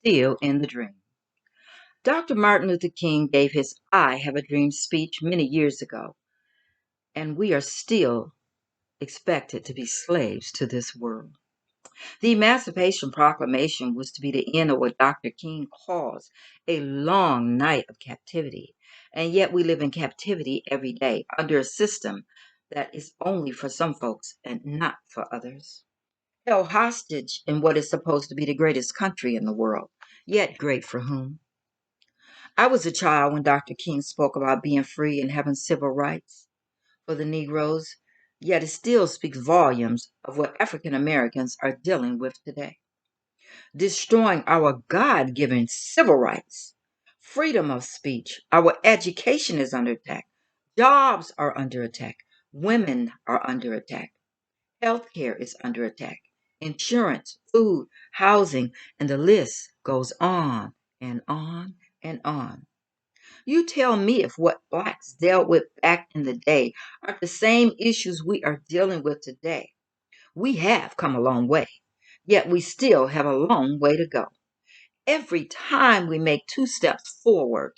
still in the dream. Dr. Martin Luther King gave his I Have a Dream speech many years ago, and we are still expected to be slaves to this world. The Emancipation Proclamation was to be the end of what Dr. King calls a long night of captivity, and yet we live in captivity every day under a system that is only for some folks and not for others. Held hostage in what is supposed to be the greatest country in the world, yet great for whom? I was a child when Dr. King spoke about being free and having civil rights for the Negroes, yet it still speaks volumes of what African Americans are dealing with today. Destroying our God given civil rights, freedom of speech, our education is under attack, jobs are under attack, women are under attack, healthcare is under attack, insurance, food, housing, and the list goes on and on and on. You tell me if what blacks dealt with back in the day are the same issues we are dealing with today. We have come a long way, yet we still have a long way to go. Every time we make two steps forward,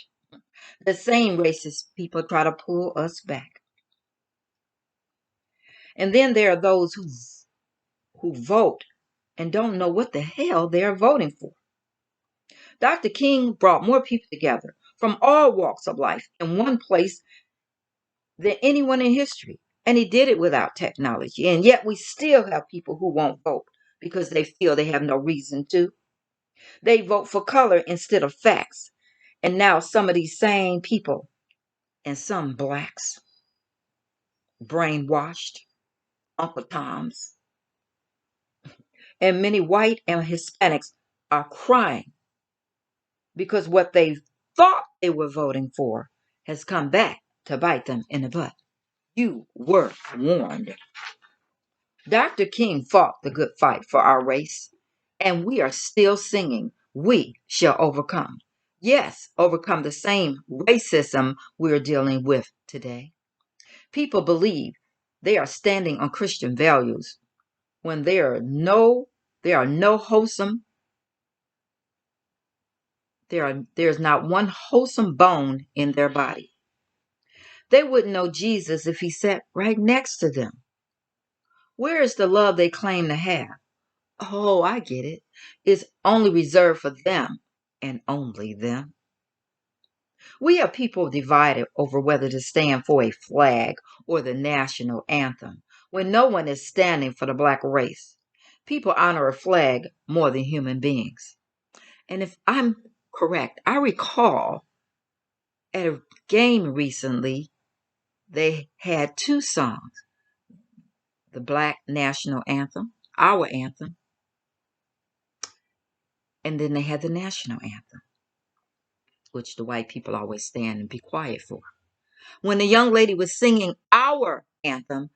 the same racist people try to pull us back. And then there are those who vote and don't know what the hell they are voting for. Dr. King brought more people together from all walks of life in one place than anyone in history. And he did it without technology. And yet we still have people who won't vote because they feel they have no reason to. They vote for color instead of facts. And now some of these same people and some blacks, brainwashed, Uncle Toms, and many white and Hispanics are crying because what they thought they were voting for has come back to bite them in the butt. You were warned. Dr. King fought the good fight for our race, and we are still singing, We shall overcome. Yes, overcome the same racism we're dealing with today. People believe they are standing on Christian values when there are no wholesome, there's not one wholesome bone in their body. They wouldn't know Jesus if he sat right next to them. Where is the love they claim to have? Oh, I get it. It's only reserved for them and only them. We have people divided over whether to stand for a flag or the national anthem when no one is standing for the black race. People honor a flag more than human beings. And if I'm correct, I recall at a game recently, they had two songs, the black national anthem, our anthem, and then they had the national anthem, which the white people always stand and be quiet for. When the young lady was singing our anthem,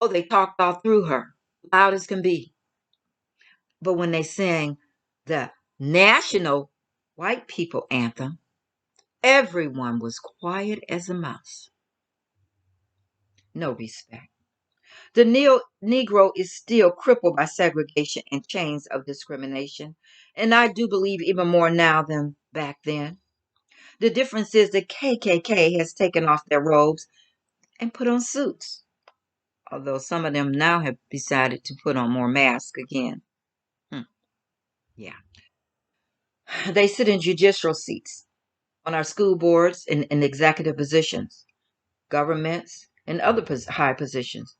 oh, they talked all through her, loud as can be. But when they sang the national white people anthem, everyone was quiet as a mouse. No respect. The Negro is still crippled by segregation and chains of discrimination, and I do believe even more now than back then. The difference is the KKK has taken off their robes and put on suits, although some of them now have decided to put on more masks again. Hmm, yeah. They sit in judicial seats, on our school boards, in executive positions, governments, and other high positions.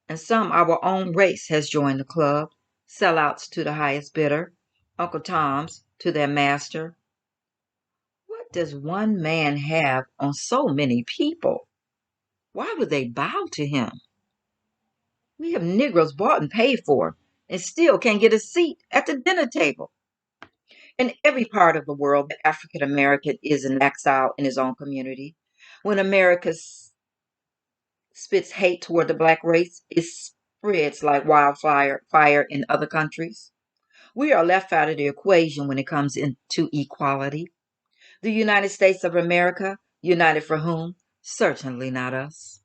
And some our own race has joined the club, sellouts to the highest bidder, Uncle Toms to their master. What does one man have on so many people? Why would they bow to him? We have Negroes bought and paid for and still can't get a seat at the dinner table. In every part of the world, the African American is in exile in his own community. When America spits hate toward the black race, it spreads like wildfire in other countries. We are left out of the equation when it comes into equality. The United States of America, united for whom? Certainly not us.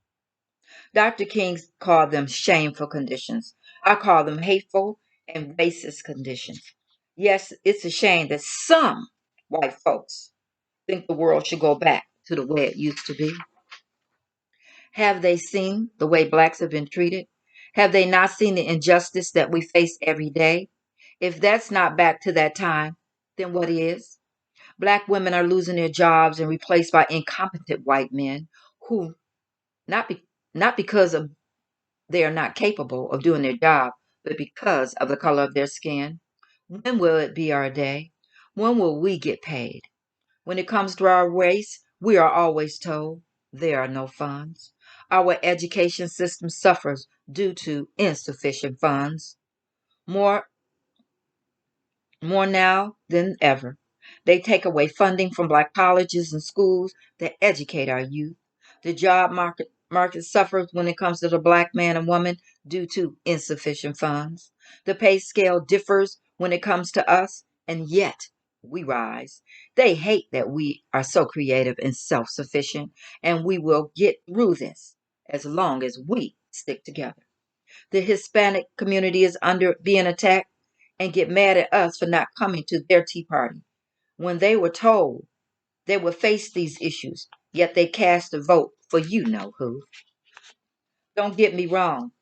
Dr. King called them shameful conditions. I call them hateful and racist conditions. Yes, it's a shame that some white folks think the world should go back to the way it used to be. Have they seen the way blacks have been treated? Have they not seen the injustice that we face every day? If that's not back to that time, then what is? Black women are losing their jobs and replaced by incompetent white men who not be, not because of they are not capable of doing their job, but because of the color of their skin. When will it be our day? When will we get paid? When it comes to our race, we are always told there are no funds. Our education system suffers due to insufficient funds. More more now than ever. They take away funding from black colleges and schools that educate our youth. The job market suffers when it comes to the black man and woman due to insufficient funds. The pay scale differs when it comes to us, and yet we rise. They hate that we are so creative and self sufficient, and we will get through this as long as we stick together. The Hispanic community is under being attacked and get mad at us for not coming to their tea party when they were told they would face these issues, yet they cast a vote for you know who. Don't get me wrong.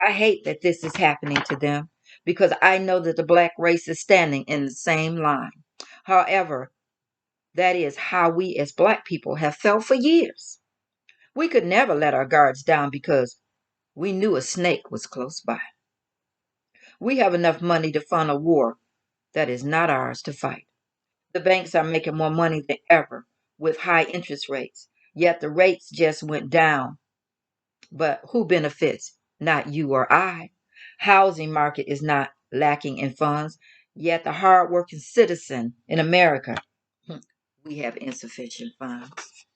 I hate that this is happening to them because I know that the black race is standing in the same line. However, that is how we as black people have felt for years. We could never let our guards down because we knew a snake was close by. We have enough money to fund a war that is not ours to fight. The banks are making more money than ever with high interest rates, yet the rates just went down. But who benefits? Not you or I. Housing market is not lacking in funds, yet the hardworking citizen in America, we have insufficient funds.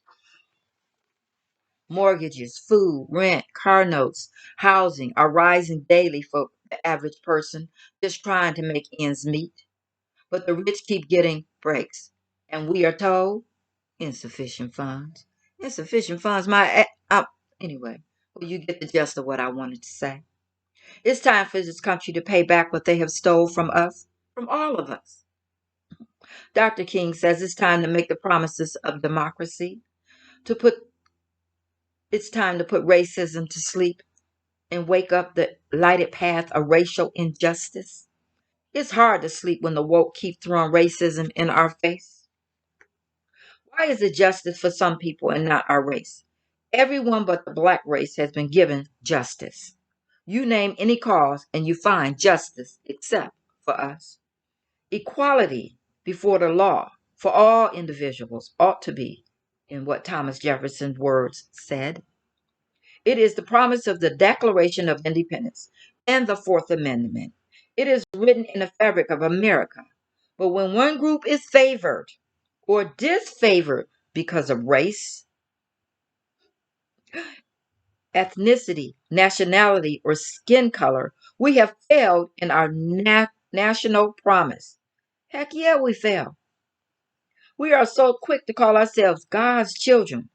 Mortgages, food, rent, car notes, housing are rising daily for the average person just trying to make ends meet. But the rich keep getting breaks. And we are told insufficient funds. Insufficient funds. Anyway, well, you get the gist of what I wanted to say. It's time for this country to pay back what they have stole from us, from all of us. Dr. King says it's time to make the promises of democracy, to put it's time to put racism to sleep and wake up the lighted path of racial injustice. It's hard to sleep when the woke keep throwing racism in our face. Why is it justice for some people and not our race? Everyone but the black race has been given justice. You name any cause and you find justice except for us. Equality before the law for all individuals ought to be, in what Thomas Jefferson's words said. It is the promise of the Declaration of Independence and the Fourth Amendment. It is written in the fabric of America. But when one group is favored or disfavored because of race, ethnicity, nationality, or skin color, we have failed in our national promise. Heck yeah, we fail. We are so quick to call ourselves God's children,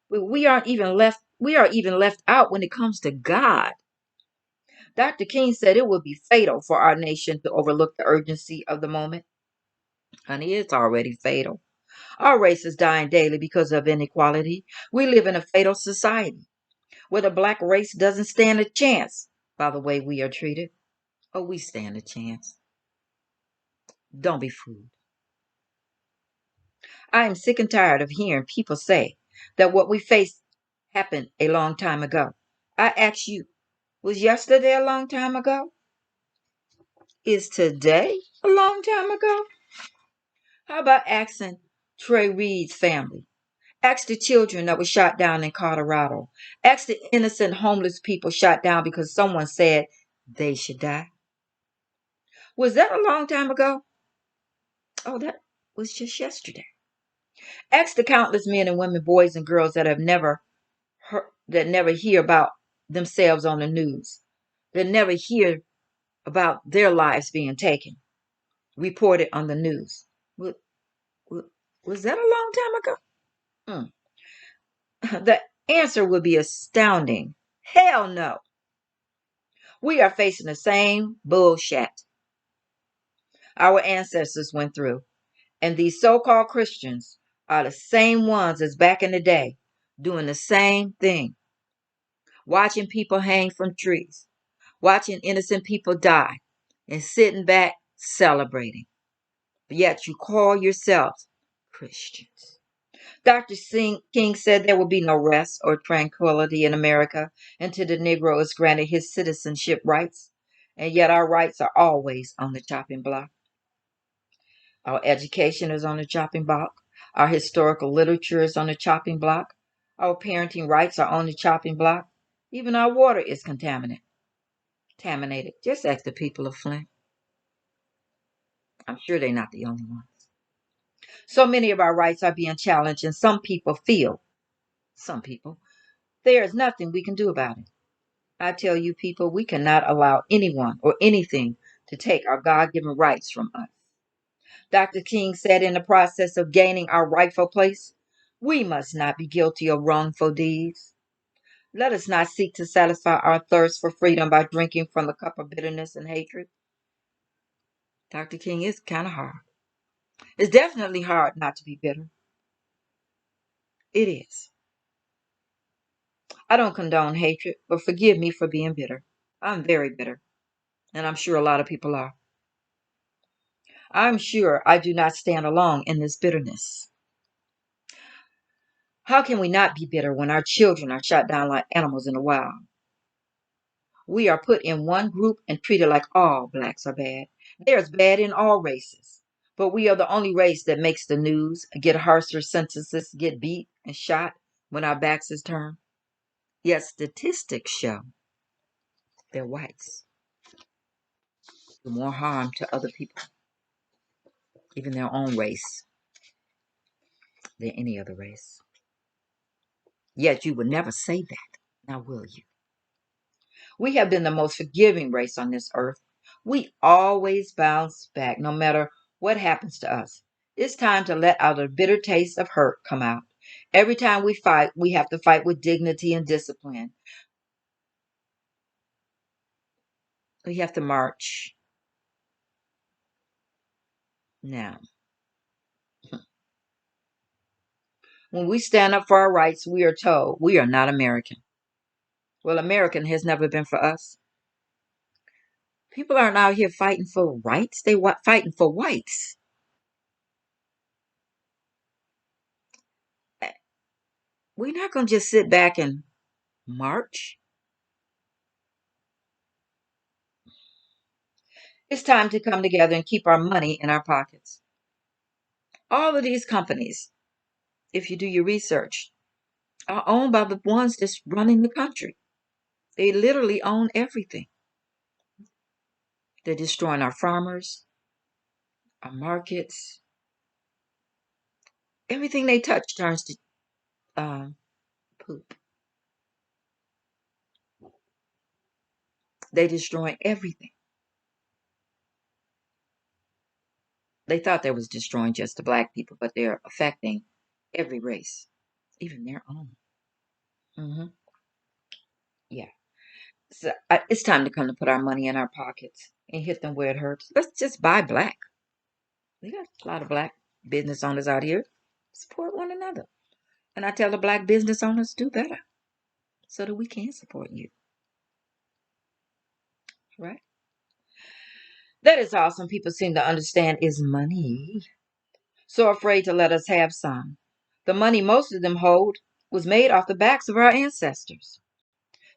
but we are even left out when it comes to God. Dr. King said it would be fatal for our nation to overlook the urgency of the moment. Honey, it's already fatal. Our race is dying daily because of inequality. We live in a fatal society where the black race doesn't stand a chance by the way we are treated. Oh, we stand a chance. Don't be fooled. I am sick and tired of hearing people say that what we face happened a long time ago. I ask you, was yesterday a long time ago? Is today a long time ago? How about asking Trey Reed's family? Ask the children that were shot down in Colorado. Ask the innocent homeless people shot down because someone said they should die. Was that a long time ago? Oh, that was just yesterday. Ask the countless men and women, boys and girls that have never heard, that never hear about themselves on the news, that never hear about their lives being taken, reported on the news. Was that a long time ago? The answer would be astounding. Hell no. We are facing the same bullshit. our ancestors went through. And these so called Christians are the same ones as back in the day doing the same thing, watching people hang from trees, watching innocent people die, and sitting back celebrating. But yet you call yourselves Christians. Dr. King said there will be no rest or tranquility in America until the Negro is granted his citizenship rights, and yet our rights are always on the chopping block. Our education is on the chopping block. Our historical literature is on the chopping block. Our parenting rights are on the chopping block. Even our water is contaminated. Just ask the people of Flint. I'm sure they're not the only ones. So many of our rights are being challenged, and some people, there is nothing we can do about it. I tell you, people, we cannot allow anyone or anything to take our God given rights from us. Dr. King said in the process of gaining our rightful place, we must not be guilty of wrongful deeds. Let us not seek to satisfy our thirst for freedom by drinking from the cup of bitterness and hatred. Dr. King, is kind of hard. It's definitely hard not to be bitter. It is. I don't condone hatred, but forgive me for being bitter. I'm very bitter, and I'm sure a lot of people are. I'm sure I do not stand alone in this bitterness. How can we not be bitter when our children are shot down like animals in the wild? We are put in one group and treated like all blacks are bad. There's bad in all races, but we are the only race that makes the news, get harsher sentences, get beat and shot when our backs is turned. Yet statistics show that whites do more harm to other people, even their own race, than any other race. Yet you would never say that, now will you? We have been the most forgiving race on this earth. We always bounce back no matter what happens to us. It's time to let out the bitter taste of hurt come out. Every time we fight, we have to fight with dignity and discipline. We have to march. Now, when we stand up for our rights, we are told we are not American. Well, American has never been for us. People aren't out here fighting for rights. They fighting for whites. We're not going to just sit back and march. It's time to come together and keep our money in our pockets. All of these companies, if you do your research, are owned by the ones that's running the country. They literally own everything. They're destroying our farmers, our markets. Everything they touch turns to poop. They destroy everything. They thought they was destroying just the black people, but they're affecting every race, even their own. Hmm. Yeah. So it's time to come to put our money in our pockets and hit them where it hurts. Let's just buy black. We got a lot of black business owners out here. Support one another. And I tell the black business owners, do better so that we can support you. Right? That is all some people seem to understand is money. So afraid to let us have some. The money most of them hold was made off the backs of our ancestors.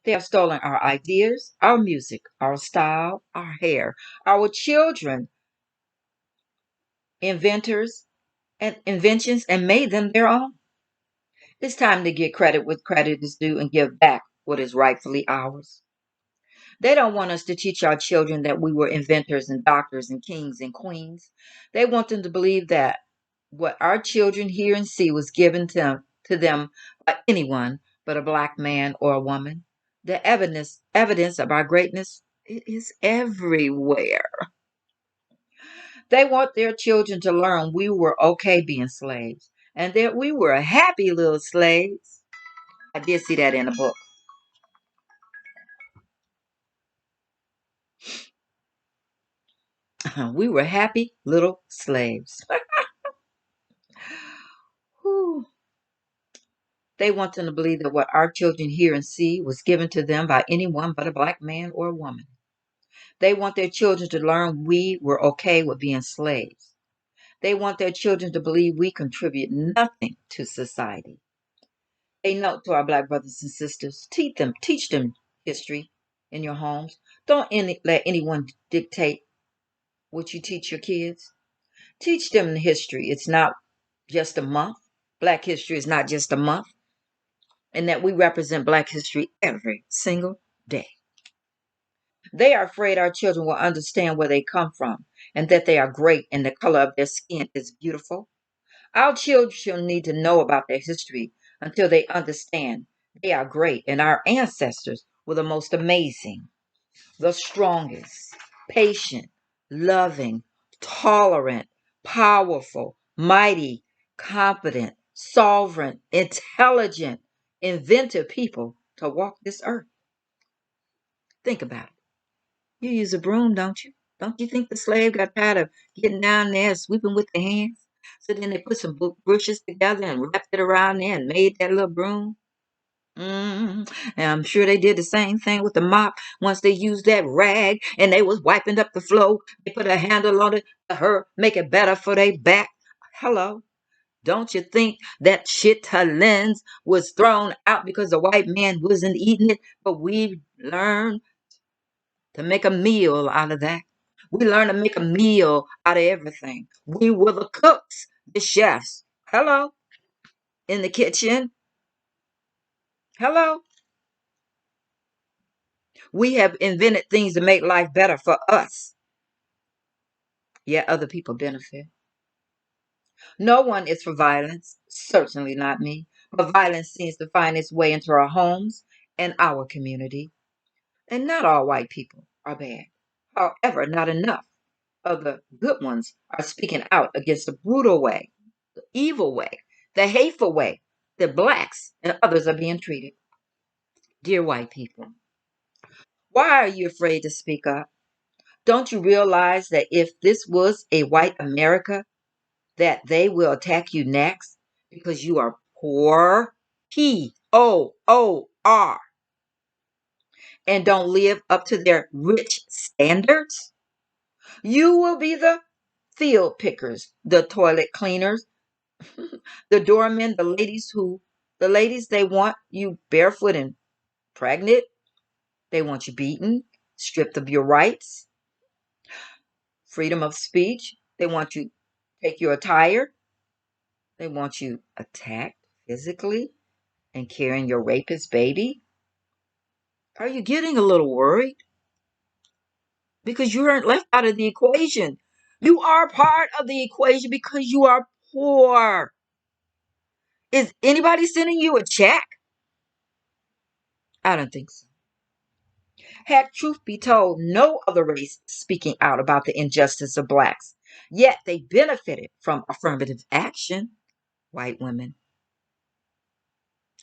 They have stolen our ideas, our music, our style, our hair, our children, inventors, and inventions, and made them their own. It's time to get credit what credit is due and give back what is rightfully ours. They don't want us to teach our children that we were inventors and doctors and kings and queens. They want them to believe that what our children hear and see was given to them by anyone but a black man or a woman. The evidence of our greatness, it is everywhere. They want their children to learn we were okay being slaves and that we were happy little slaves. I did see that in a book. We were happy little slaves. Whew. They want them to believe that what our children hear and see was given to them by anyone but a black man or a woman. They want their children to learn we were okay with being slaves. They want their children to believe we contribute nothing to society. A note to our black brothers and sisters: teach them history in your homes. Don't let anyone dictate what you teach your kids. Teach them the history. It's not just a month. Black history is not just a month, and that we represent black history every single day. They are afraid our children will understand where they come from and that they are great and the color of their skin is beautiful. Our children need to know about their history until they understand they are great and our ancestors were the most amazing, the strongest, patient, loving, tolerant, powerful, mighty, competent, sovereign, intelligent, inventive people to walk this earth. Think about it. You use a broom, don't you? Don't you think the slave got tired of getting down there and sweeping with their hands? So then they put some bushes together and wrapped it around there and made that little broom. And I'm sure they did the same thing with the mop. Once they used that rag and they was wiping up the floor, they put a handle on it to her, make it better for their back. Hello. Don't you think that shit lens was thrown out because the white man wasn't eating it? But we learned to make a meal out of that. We learned to make a meal out of everything. We were the cooks, the chefs. Hello. In the kitchen. Hello. We have invented things to make life better for us. Yet other people benefit. No one is for violence, certainly not me. But violence seems to find its way into our homes and our community. And not all white people are bad. However, not enough of the good ones are speaking out against the brutal way, the evil way, the hateful way that blacks and others are being treated. Dear white people, why are you afraid to speak up? Don't you realize that if this was a white America, that they will attack you next because you are poor, Poor, and don't live up to their rich standards? You will be the field pickers, the toilet cleaners, the doormen, the ladies, they want you barefoot and pregnant. They want you beaten, stripped of your rights, freedom of speech. They want you take your attire. They want you attacked physically and carrying your rapist baby. Are you getting a little worried? Because you aren't left out of the equation. You are part of the equation because you are poor. Is anybody sending you a check? I don't think so. Had truth be told, no other race is speaking out about the injustice of blacks. Yet they benefited from affirmative action, white women,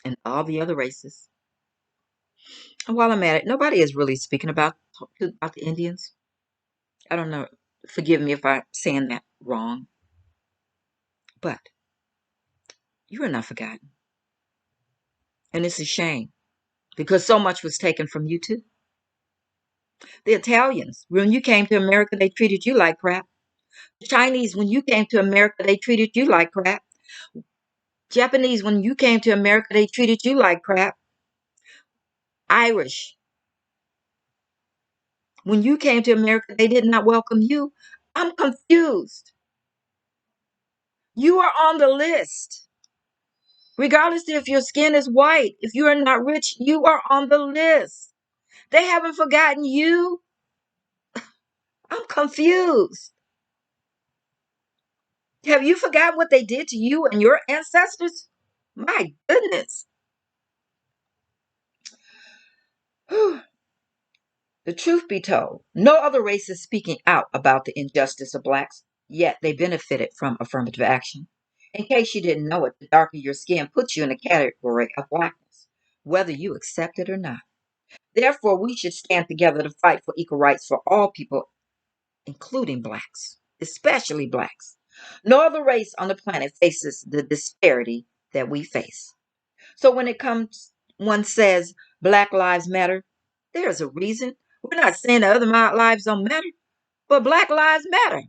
and all the other races. And while I'm at it, nobody is really speaking about the Indians. I don't know. Forgive me if I'm saying that wrong. But you are not forgotten. And it's a shame because so much was taken from you too. The Italians, when you came to America, they treated you like crap. The Chinese, when you came to America, they treated you like crap. Japanese, when you came to America, they treated you like crap. Irish, when you came to America, they did not welcome you. I'm confused. You are on the list. Regardless if your skin is white, if you are not rich, you are on the list. They haven't forgotten you. I'm confused. Have you forgotten what they did to you and your ancestors? My goodness. The truth be told, no other race is speaking out about the injustice of blacks, yet they benefited from affirmative action. In case you didn't know it, the darker your skin puts you in a category of blackness, whether you accept it or not. Therefore, we should stand together to fight for equal rights for all people including blacks, especially blacks. No other race on the planet faces the disparity that we face. So when it comes, one says Black Lives Matter, there's a reason. We're not saying the other lives don't matter, but Black Lives Matter.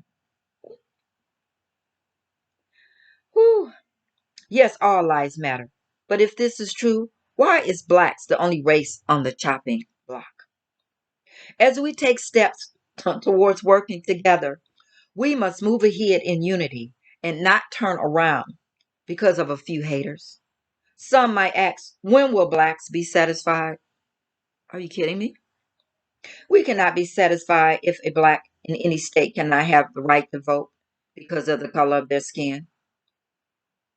Whew. Yes, all lives matter. But if this is true, why is blacks the only race on the chopping block? As we take steps towards working together, we must move ahead in unity and not turn around because of a few haters. Some might ask, when will blacks be satisfied? Are you kidding me? We cannot be satisfied if a black in any state cannot have the right to vote because of the color of their skin.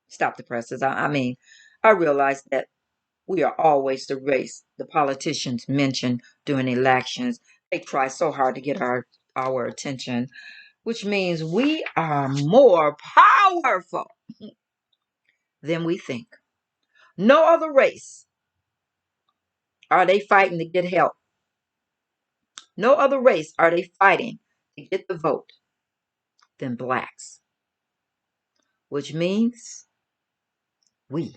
Stop the presses. I realize that we are always the race the politicians mention during elections. They try so hard to get our attention, which means we are more powerful than we think. No other race are they fighting to get help. No other race are they fighting to get the vote than blacks, which means we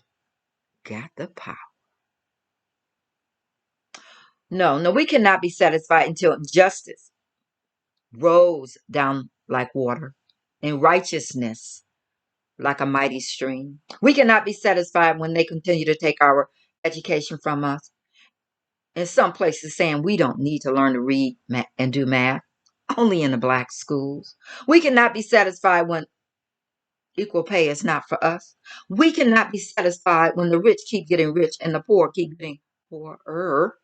got the power. No, we cannot be satisfied until justice rolls down like water and righteousness like a mighty stream. We cannot be satisfied when they continue to take our education from us. In some places, saying we don't need to learn to read and do math, only in the black schools. We cannot be satisfied when equal pay is not for us. We cannot be satisfied when the rich keep getting rich and the poor keep getting poorer.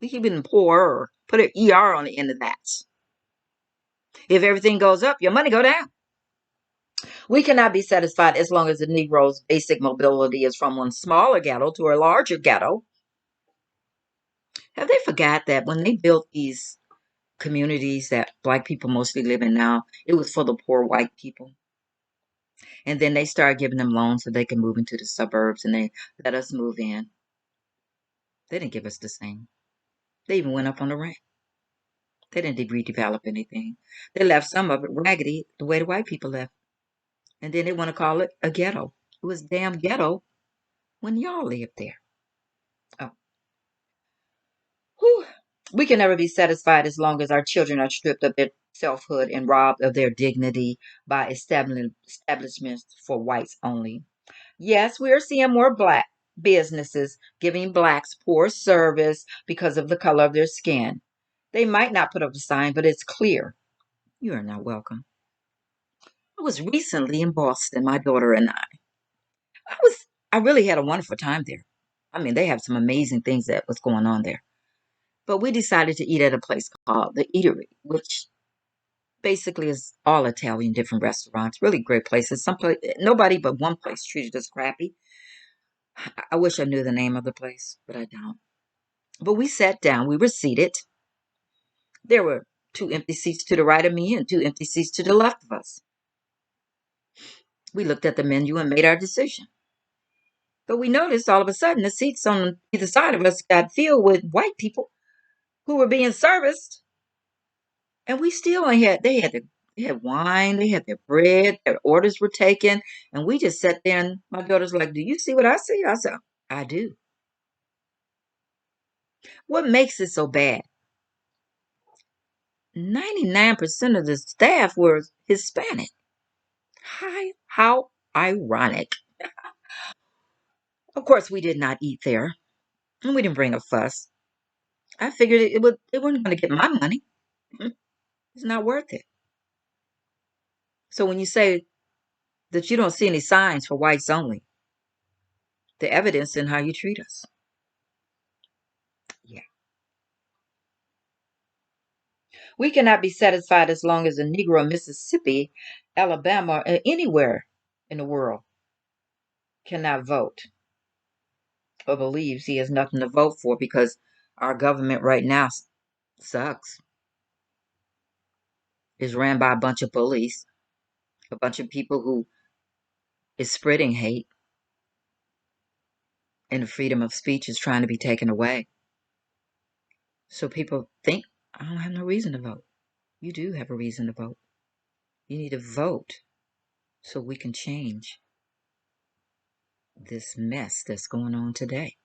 We keep getting poorer. Put an ER on the end of that. If everything goes up, your money go down. We cannot be satisfied as long as the Negro's basic mobility is from one smaller ghetto to a larger ghetto. Have they forgot that when they built these communities that black people mostly live in now, it was for the poor white people? And then they started giving them loans so they can move into the suburbs and they let us move in. They didn't give us the same. They even went up on the rent. They didn't redevelop anything. They left some of it raggedy the way the white people left. And then they want to call it a ghetto. It was damn ghetto when y'all lived there. Oh. Whew. We can never be satisfied as long as our children are stripped of their selfhood and robbed of their dignity by establishments for whites only. Yes, we are seeing more black businesses giving blacks poor service because of the color of their skin. They might not put up a sign, but it's clear you are not welcome. I was recently in Boston, my daughter and I. I really had a wonderful time there. They have some amazing things that was going on there. But we decided to eat at a place called the Eatery, which basically is all Italian, different restaurants, really great places. Nobody but one place treated us crappy. I wish I knew the name of the place, but I don't. But we sat down, we were seated. There were two empty seats to the right of me and two empty seats to the left of us. We looked at the menu and made our decision. But we noticed all of a sudden the seats on either side of us got filled with white people who were being serviced. And we still they had wine, they had their bread, their orders were taken, and we just sat there and my daughter's like, "Do you see what I see?" I said, "I do." What makes it so bad? 99% of the staff were Hispanic. How ironic. Of course, we did not eat there, and we didn't bring a fuss. I figured they weren't going to get my money. It's not worth it. So when you say that you don't see any signs for whites only, the evidence in how you treat us. Yeah. We cannot be satisfied as long as a Negro in Mississippi, Alabama, or anywhere in the world cannot vote or believes he has nothing to vote for because our government right now sucks. Is ran by a bunch of bullies, a bunch of people who is spreading hate, and the freedom of speech is trying to be taken away. So people think I don't have no reason to vote. You do have a reason to vote. You need to vote so we can change this mess that's going on today.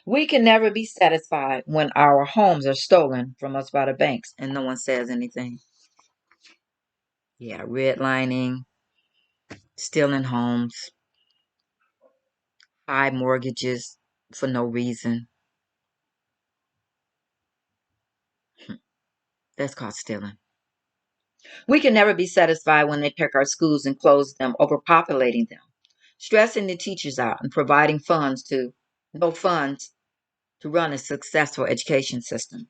We can never be satisfied when our homes are stolen from us by the banks and no one says anything. Yeah, redlining, stealing homes, high mortgages for no reason. That's called stealing. We can never be satisfied when they take our schools and close them, overpopulating them, stressing the teachers out and providing no funds to run a successful education system.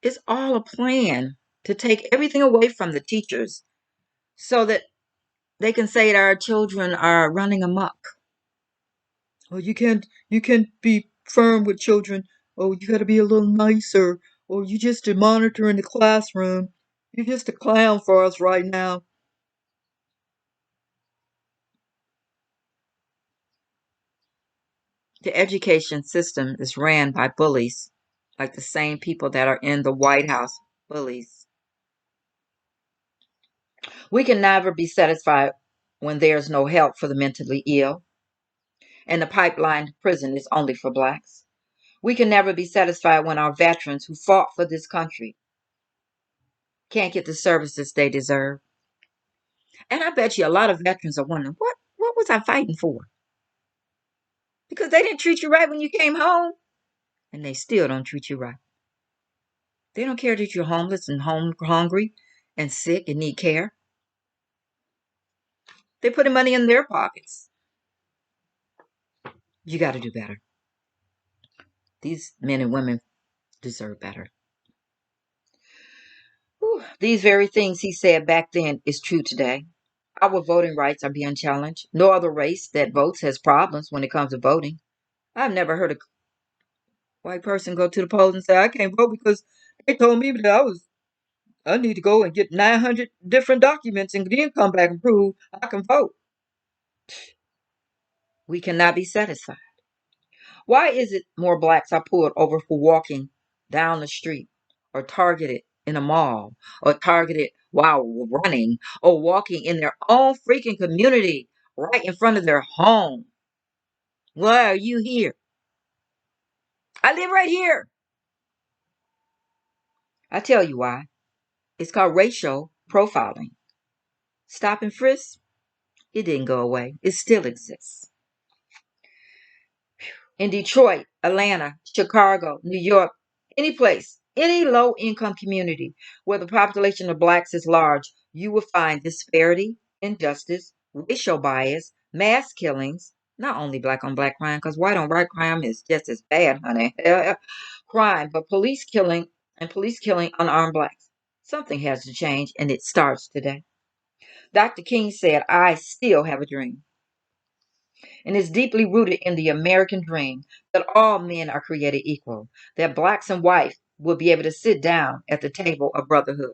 It's all a plan to take everything away from the teachers so that they can say that our children are running amok. Oh, you can't be firm with children. Oh, you got to be a little nicer. Oh, you just a monitor in the classroom. You're just a clown for us right now. The education system is ran by bullies, like the same people that are in the White House, bullies. We can never be satisfied when there's no help for the mentally ill and the pipeline to prison is only for blacks. We can never be satisfied when our veterans who fought for this country can't get the services they deserve. And I bet you a lot of veterans are wondering, what was I fighting for? Because they didn't treat you right when you came home, and they still don't treat you right. They don't care that you're homeless and hungry and sick and need care. They're putting money in their pockets. You got to do better. These men and women deserve better. Whew. These very things he said back then is true today. Our voting rights are being challenged. No other race that votes has problems when it comes to voting. I've never heard a white person go to the polls and say, I can't vote because they told me that I need to go and get 900 different documents and then come back and prove I can vote. We cannot be satisfied. Why is it more blacks are pulled over for walking down the street or targeted in a mall or targeted while running or walking in their own freaking community right in front of their home? Why are you here? I live right here. I tell you why. It's called racial profiling. Stop and frisk, it didn't go away. It still exists. In Detroit, Atlanta, Chicago, New York, any place, any low income community where the population of blacks is large, you will find disparity, injustice, racial bias, mass killings, not only black on black crime, because white on white crime is just as bad, honey. Crime, but police killing unarmed blacks. Something has to change, and it starts today. Dr. King said, I still have a dream, and is deeply rooted in the American dream that all men are created equal, that blacks and whites will be able to sit down at the table of brotherhood.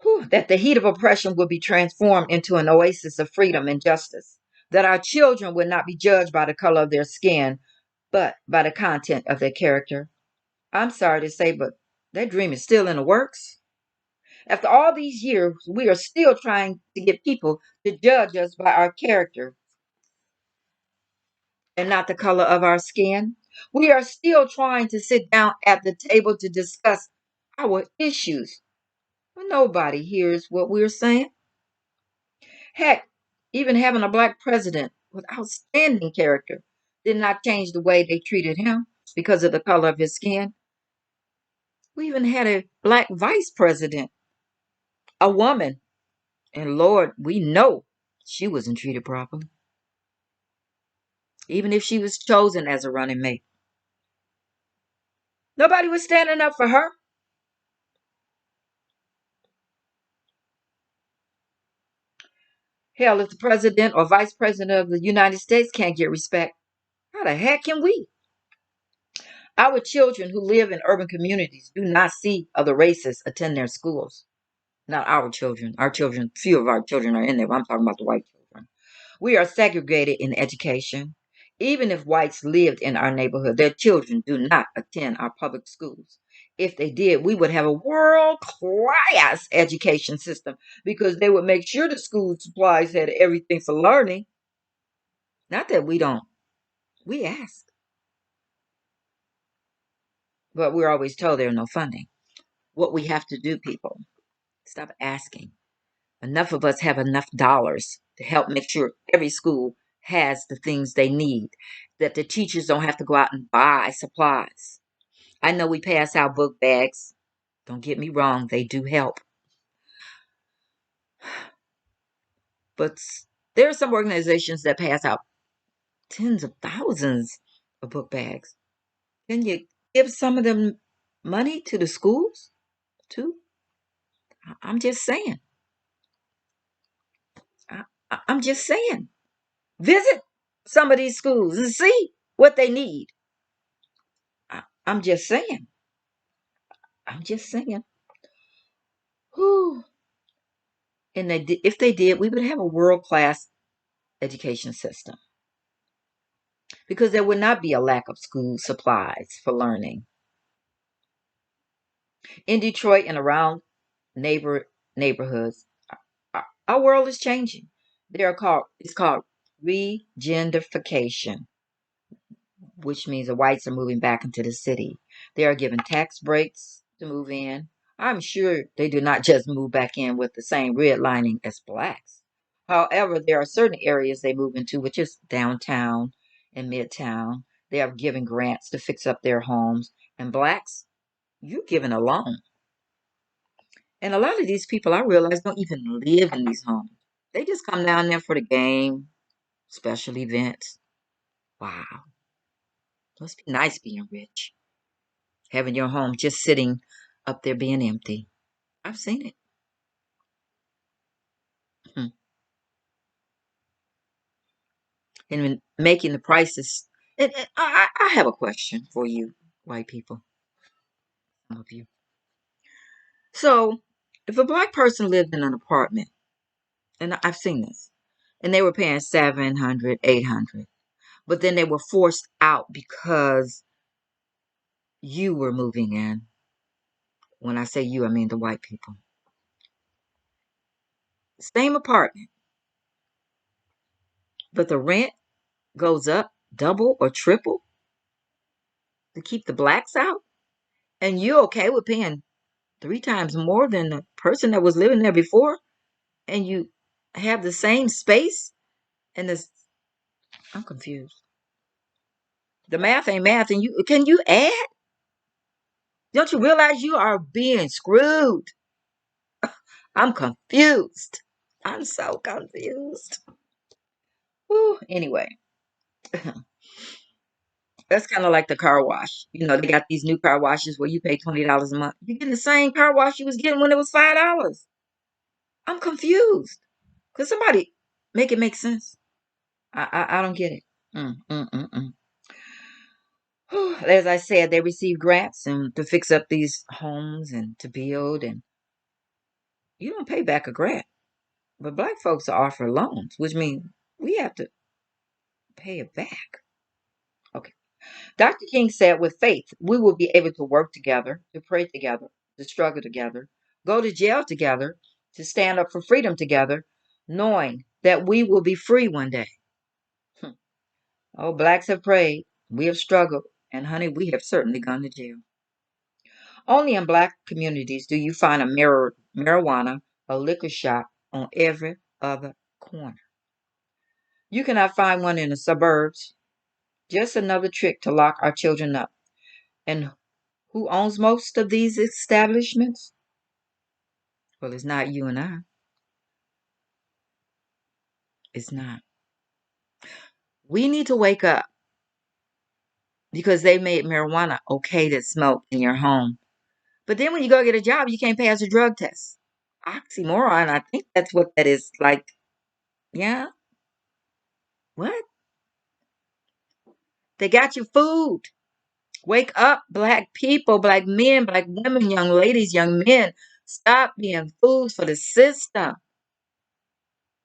Whew, that the heat of oppression will be transformed into an oasis of freedom and justice, that our children will not be judged by the color of their skin, but by the content of their character. I'm sorry to say, but that dream is still in the works. After all these years, we are still trying to get people to judge us by our character and not the color of our skin. We are still trying to sit down at the table to discuss our issues, but nobody hears what we're saying. Heck, even having a black president with outstanding character did not change the way they treated him because of the color of his skin. We even had a black vice president, a woman, and Lord, we know she wasn't treated properly, even if she was chosen as a running mate. Nobody was standing up for her. Hell, if the president or vice president of the United States can't get respect, how the heck can we? Our children who live in urban communities do not see other races attend their schools. Not our children. Our children, few of our children are in there. But I'm talking about the white children. We are segregated in education. Even if whites lived in our neighborhood, their children do not attend our public schools. If they did, we would have a world class education system because they would make sure the school supplies had everything for learning. Not that we don't, we ask, but we're always told there's no funding. What we have to do, people, stop asking. Enough of us have enough dollars to help make sure every school has the things they need, that the teachers don't have to go out and buy supplies. I know we pass out book bags. Don't get me wrong, they do help. But there are some organizations that pass out tens of thousands of book bags. Can you give some of them money to the schools too? I'm just saying. I'm just saying. Visit some of these schools and see what they need. I'm just saying. I'm just saying. Whew. And if they did, we would have a world class education system because there would not be a lack of school supplies for learning. In Detroit and around neighborhoods, our world is changing. It's called regentrification, which means the whites are moving back into the city. They are given tax breaks to move in. I'm sure they do not just move back in with the same redlining as blacks. However, there are certain areas they move into, which is downtown and midtown. They are given grants to fix up their homes. And blacks, you're given a loan. And a lot of these people, I realize, don't even live in these homes. They just come down there for the game, special events. Wow. Must be nice being rich. Having your home just sitting up there being empty. I've seen it. Hmm. And making the prices. And I have a question for you, white people, some of you. So, if a black person lived in an apartment, and I've seen this, and they were paying 700, 800, but then they were forced out because you were moving in. When I say you, I mean the white people. Same apartment, but the rent goes up double or triple to keep the blacks out, and you're okay with paying three times more than the person that was living there before, and you have the same space, and this, I'm confused. The math ain't math, and you can you add? Don't you realize you are being screwed? I'm confused. I'm so confused. Whew. Anyway, that's kind of like the car wash. You know, they got these new car washes where you pay $20 a month. You're getting the same car wash you was getting when it was $5. I'm confused. Could somebody make it make sense? I don't get it. Mm, mm, mm, mm. Whew. As I said, they receive grants and to fix up these homes and to build, and you don't pay back a grant. But black folks are offered loans, which means we have to pay it back. Okay. Dr. King said, with faith, we will be able to work together, to pray together, to struggle together, go to jail together, to stand up for freedom together, knowing that we will be free one day. Hmm. Oh, blacks have prayed, we have struggled, and honey, we have certainly gone to jail. Only in black communities do you find a marijuana or liquor shop on every other corner. You cannot find one in the suburbs. Just another trick to lock our children up. And who owns most of these establishments? Well, it's not you and I. It's not. We need to wake up because they made marijuana okay to smoke in your home. But then when you go get a job, you can't pass a drug test. Oxymoron. I think that's what that is like. Yeah. What? They got your food. Wake up, black people, black men, black women, young ladies, young men. Stop being fools for the system.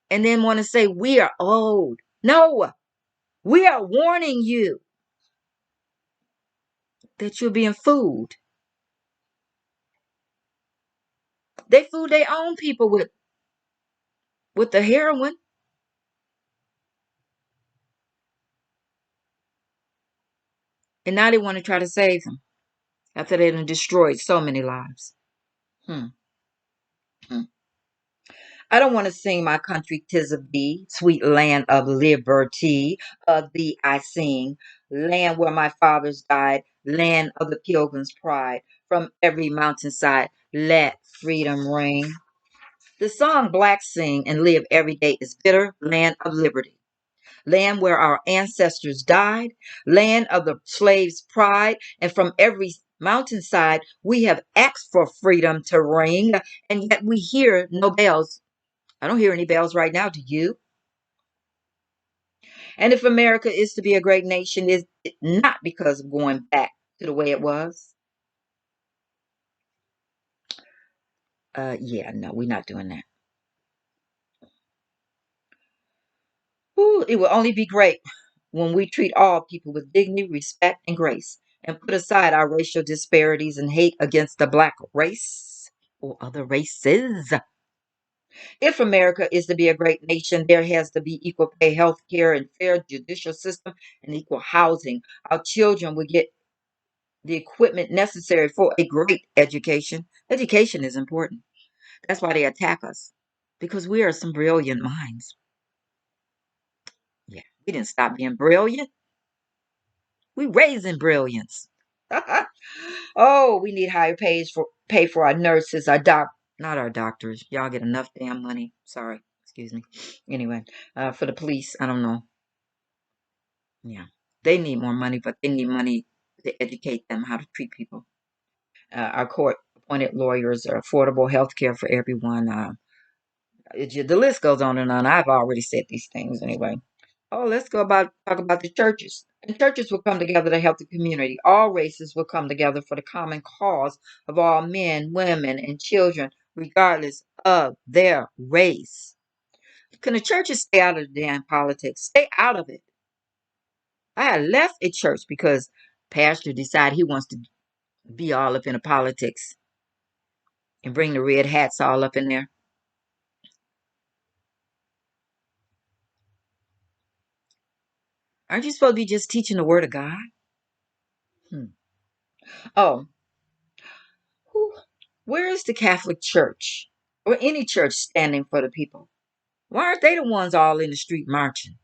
and then want to say we are old. No, we are warning you that you're being fooled. They fooled their own people with the heroin, and now they want to try to save them after they done destroyed so many lives. Hmm. Hmm. I don't want to sing my country 'tis of thee, sweet land of liberty. Of thee I sing, land where my fathers died, land of the pilgrim's pride. From every mountainside, let freedom ring. The song blacks sing and live every day is bitter, land of liberty. Land where our ancestors died, land of the slave's pride, and from every mountainside we have asked for freedom to ring, and yet we hear no bells. I don't hear any bells right now, do you? And if America is to be a great nation, is it not because of going back to the way it was? Yeah, no, we're not doing that. Ooh, it will only be great when we treat all people with dignity, respect, and grace, and put aside our racial disparities and hate against the black race or other races. If America is to be a great nation, there has to be equal pay, health care, and fair judicial system, and equal housing. Our children will get the equipment necessary for a great education. Education is important. That's why they attack us, because we are some brilliant minds. Yeah, we didn't stop being brilliant. We raising brilliance. Oh, we need higher pay for our nurses, our not our doctors. Y'all get enough damn money. Sorry, excuse me. Anyway, for the police, I don't know. Yeah, they need more money, but they need money to educate them how to treat people. Our court appointed lawyers, affordable health care for everyone. The list goes on and on. I've already said these things anyway. Oh, let's talk about the churches. And churches will come together to help the community. All races will come together for the common cause of all men, women, and children, regardless of their race. Can the churches stay out of the damn politics? Stay out of it. I had left a church because pastor decided he wants to be all up in the politics and bring the red hats all up in there. Aren't you supposed to be just teaching the word of God? Hmm. Oh, who, where is the Catholic Church or any church standing for the people? Why aren't they the ones all in the street marching?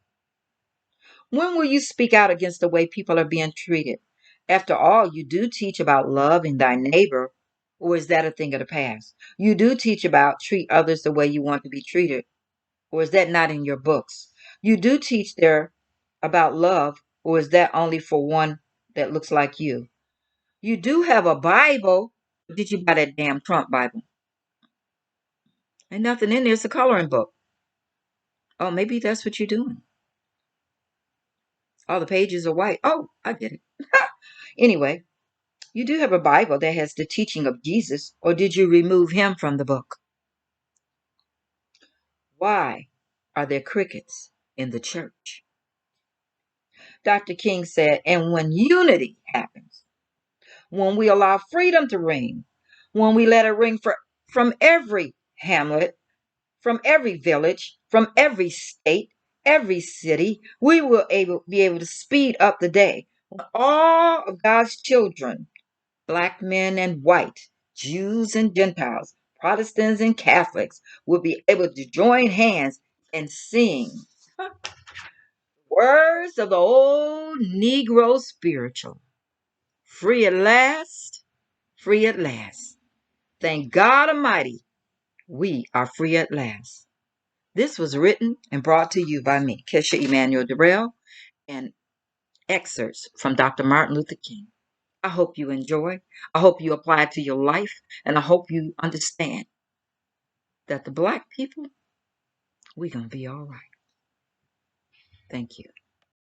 When will you speak out against the way people are being treated? After all, you do teach about loving thy neighbor, or is that a thing of the past? You do teach about treat others the way you want to be treated, or is that not in your books? You do teach there about love, or is that only for one that looks like you? You do have a Bible. Did you buy that damn Trump Bible? Ain't nothing in there. It's a coloring book. Oh, maybe that's what you're doing. All the pages are white. Oh, I get it. Anyway, you do have a Bible that has the teaching of Jesus, or did you remove him from the book? Why are there crickets in the church? Dr. King said, and when unity happens, when we allow freedom to ring, when we let it ring from every hamlet, from every village, from every state, every city, we will be able to speed up the day when all of God's children, black men and white, Jews and Gentiles, Protestants and Catholics, will be able to join hands and sing words of the old Negro spiritual. Free at last, free at last. Thank God Almighty, we are free at last. This was written and brought to you by me, Kisha Emanuel Durrell, and excerpts from Dr. Martin Luther King. I hope you enjoy. I hope you apply it to your life, and I hope you understand that the black people, we're going to be all right. Thank you.